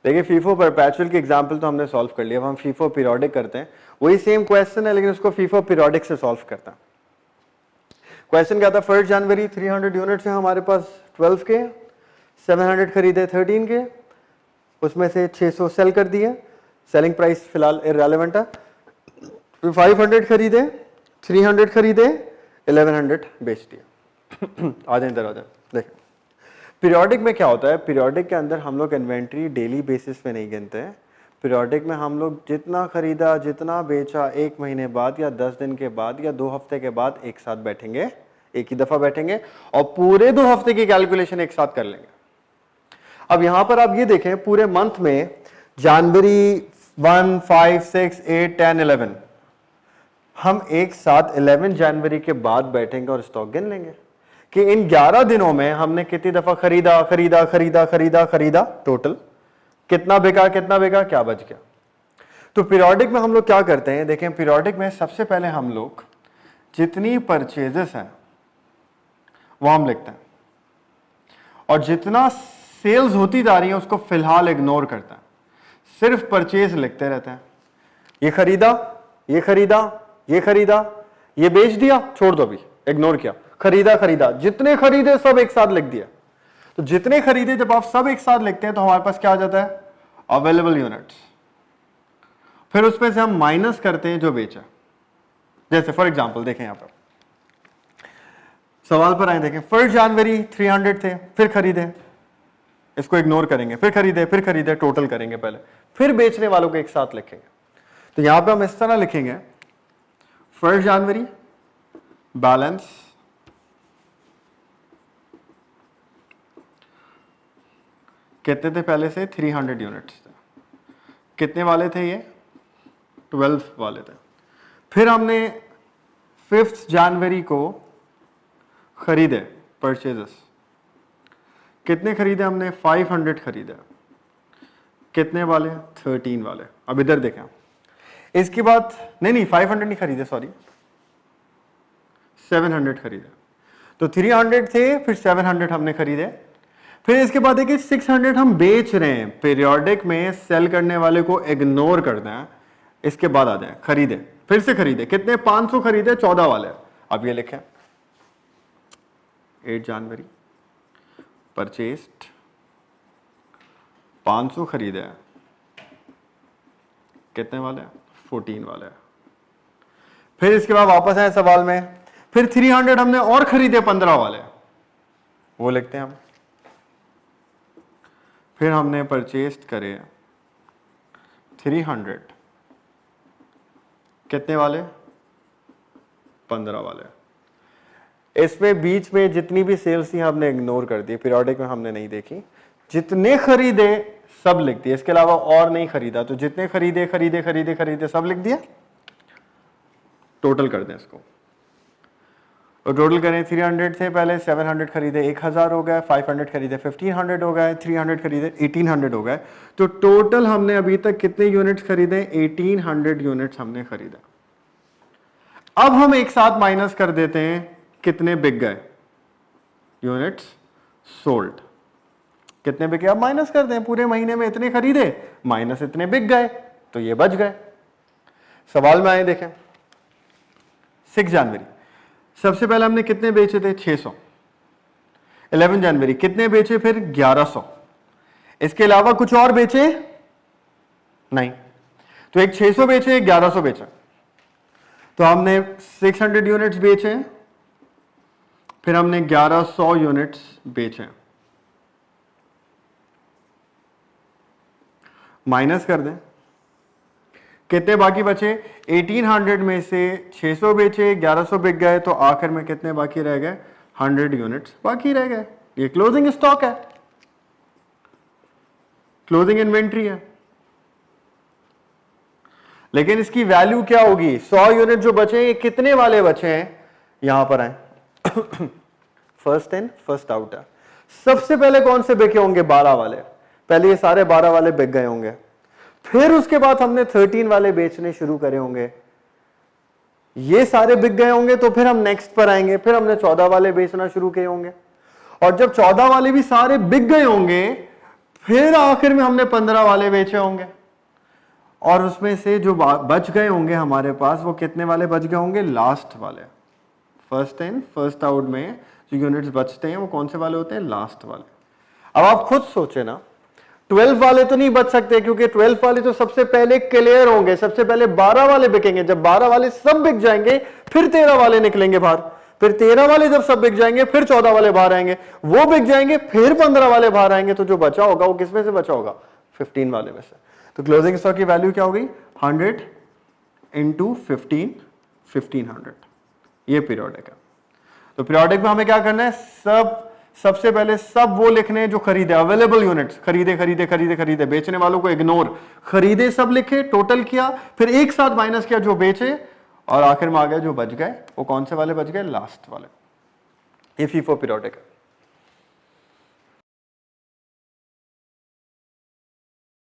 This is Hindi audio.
देखिए फीफो परपेचुअल की एग्जांपल तो हमने सॉल्व कर लिया, अब हम फीफो पीरियोडिक करते हैं। वही सेम क्वेश्चन है लेकिन उसको फीफो पीरियोडिक से सॉल्व करता है। क्वेश्चन क्या था, 1 जनवरी 300 यूनिट्स है हमारे पास 12 के, 700 खरीदे 13 के, उसमें से 600 सेल कर दिए, सेलिंग प्राइस फिलहाल इररेलेवेंट है। फिर 500 खरीदे, 300 खरीदे, 1100 बेच दिए। आ जाए इधर आ जाए। देखिए पीरियोडिक में क्या होता है, पीरियोडिक के अंदर हम लोग इन्वेंट्री डेली बेसिस पे नहीं गिनते हैं। पीरियोडिक में हम लोग जितना खरीदा जितना बेचा 1 महीने बाद या 10 दिन के बाद या 2 हफ्ते के बाद एक साथ बैठेंगे, एक ही दफा बैठेंगे और पूरे 2 हफ्ते की कैलकुलेशन एक साथ कर लेंगे। अब यहां पर आप ये देखें पूरे मंथ में जनवरी 1, 5, 6, 8, 10, 11 हम एक साथ 11 जनवरी के बाद बैठेंगे और स्टॉक गिन लेंगे कि इन 11 दिनों में हमने कितनी दफा खरीदा खरीदा खरीदा खरीदा खरीदा, टोटल कितना बिका क्या बच गया। तो पीरियोडिक में हम लोग क्या करते हैं, देखें पीरियोडिक में सबसे पहले हम लोग जितनी परचेजेस हैं वो हम लिखते हैं और जितना सेल्स होती जा रही है उसको फिलहाल इग्नोर करते हैं, सिर्फ परचेज लिखते रहते हैं। ये खरीदा, ये खरीदा, ये खरीदा, ये बेच दिया, छोड़ दो, अभी इग्नोर किया, खरीदा खरीदा, जितने खरीदे सब एक साथ लिख दिया। तो जितने खरीदे जब आप सब एक साथ लिखते हैं तो हमारे पास क्या आ जाता है, अवेलेबल यूनिट्स। फिर उसमें से हम माइनस करते हैं जो बेचा। जैसे फॉर एग्जांपल देखें यहां पर सवाल पर आए, देखें 1 जनवरी 300 थे, फिर खरीदे, इसको इग्नोर करेंगे, फिर खरीदे, टोटल करेंगे पहले, फिर बेचने वालों को एक साथ लिखेंगे। तो यहां पे हम इस तरह लिखेंगे 1 जनवरी बैलेंस कितने थे पहले से, 300 यूनिट्स थे। कितने वाले थे ये, 12 वाले थे। फिर हमने 5 जनवरी को खरीदे परचेजेस, कितने खरीदे हमने, 500 खरीदे। कितने वाले, 13 वाले। अब इधर देखें, इसके बाद नहीं 500 नहीं खरीदे, सॉरी 700 खरीदे। तो 300 थे, फिर 700 हमने खरीदे। फिर इसके बाद देखिए 600 हम बेच रहे हैं। पीरियोडिक में सेल करने वाले को इग्नोर करते हैं, इसके बाद आ जाए खरीदे, फिर से खरीदे, कितने, 500 खरीदे, 14 वाले। अब ये लिखें 8 जनवरी परचेस्ड 500 खरीदे, कितने वाले, 14 वाले। फिर इसके बाद वापस आए सवाल में, फिर 300 हमने और खरीदे 15 वाले, वो लिखते हैं हम। फिर हमने परचेस्ड करे 300, कितने वाले, 15 वाले। इसमें बीच में जितनी भी सेल्स थी हमने इग्नोर कर दी, पीरियोडिक में हमने नहीं देखी। जितने खरीदे सब लिख दिए, इसके अलावा और नहीं खरीदा, तो जितने खरीदे खरीदे खरीदे खरीदे सब लिख दिया। टोटल कर दें इसको, और टोटल करें 300 थे पहले, 700 खरीदे 1000 हो गए, 500 खरीदे 1500 हो गए, 300 खरीदे 1800 हो गए। तो टोटल हमने अभी तक कितने यूनिट्स खरीदे, 1800 यूनिट्स हमने खरीदा। अब हम एक साथ माइनस कर देते हैं कितने बिक गए, यूनिट्स सोल्ड, कितने बिके। अब माइनस कर दें, पूरे महीने में इतने खरीदे माइनस इतने बिक गए, तो ये बच गए। सवाल में आए देखें 6 जनवरी सबसे पहले हमने कितने बेचे थे, 600। 11 जनवरी कितने बेचे, फिर 1100। इसके अलावा कुछ और बेचे नहीं, तो एक 600 बेचे, एक 1100 बेचा। तो हमने 600 यूनिट्स बेचे, फिर हमने 1100 यूनिट्स बेचे। माइनस कर दें, कितने बाकी बचे, 1800 में से 600 बेचे, 1100 बिक गए, तो आखिर में कितने बाकी रह गए, 100 यूनिट्स बाकी रह गए। ये क्लोजिंग स्टॉक है, क्लोजिंग इन्वेंट्री है। लेकिन इसकी वैल्यू क्या होगी, 100 यूनिट जो बचे, ये कितने वाले बचे हैं, यहां पर आए फर्स्ट इन फर्स्ट आउट है। सबसे पहले कौन से बिके होंगे, 12 वाले। पहले ये सारे 12 वाले बिक गए होंगे, फिर उसके बाद हमने 13 वाले बेचने शुरू करे होंगे, ये सारे बिक गए होंगे, तो फिर हम नेक्स्ट पर आएंगे, फिर हमने 14 वाले बेचना शुरू किए होंगे, और जब 14 वाले भी सारे बिक गए होंगे, फिर आखिर में हमने 15 वाले बेचे होंगे और उसमें से जो बच गए होंगे हमारे पास वो कितने वाले बच गए होंगे, लास्ट वाले। फर्स्ट इन फर्स्ट आउट में जो यूनिट्स बचते हैं वो कौन से वाले होते हैं, लास्ट वाले। अब आप खुद सोचे ना, 12 वाले तो नहीं बच सकते क्योंकि 12 वाले तो सबसे पहले क्लियर होंगे, सबसे पहले 12 वाले बिकेंगे। जब 12 वाले सब बिक जाएंगे फिर 13 वाले निकलेंगे बाहर, फिर 13 वाले जब सब बिक जाएंगे फिर 14 वाले बाहर आएंगे, वो बिक जाएंगे फिर 15 वाले बाहर आएंगे। तो जो बचा होगा वो किसमें से बचा होगा, 15 वाले में से। तो क्लोजिंग स्टॉक की वैल्यू क्या होगी, 100 इंटू 15, 1500। ये पीरियोडिक है। तो पीरियोडिक में हमें क्या करना है, सबसे पहले सब वो लिखने हैं जो खरीदे, अवेलेबल यूनिट्स, खरीदे खरीदे खरीदे खरीदे, बेचने वालों को इग्नोर, खरीदे सब लिखे, टोटल किया, फिर एक साथ माइनस किया जो बेचे, और आखिर में आ गया जो बच गए वो कौन से वाले बच गए, लास्ट वाले। ये फीफो पीरियोडिक है।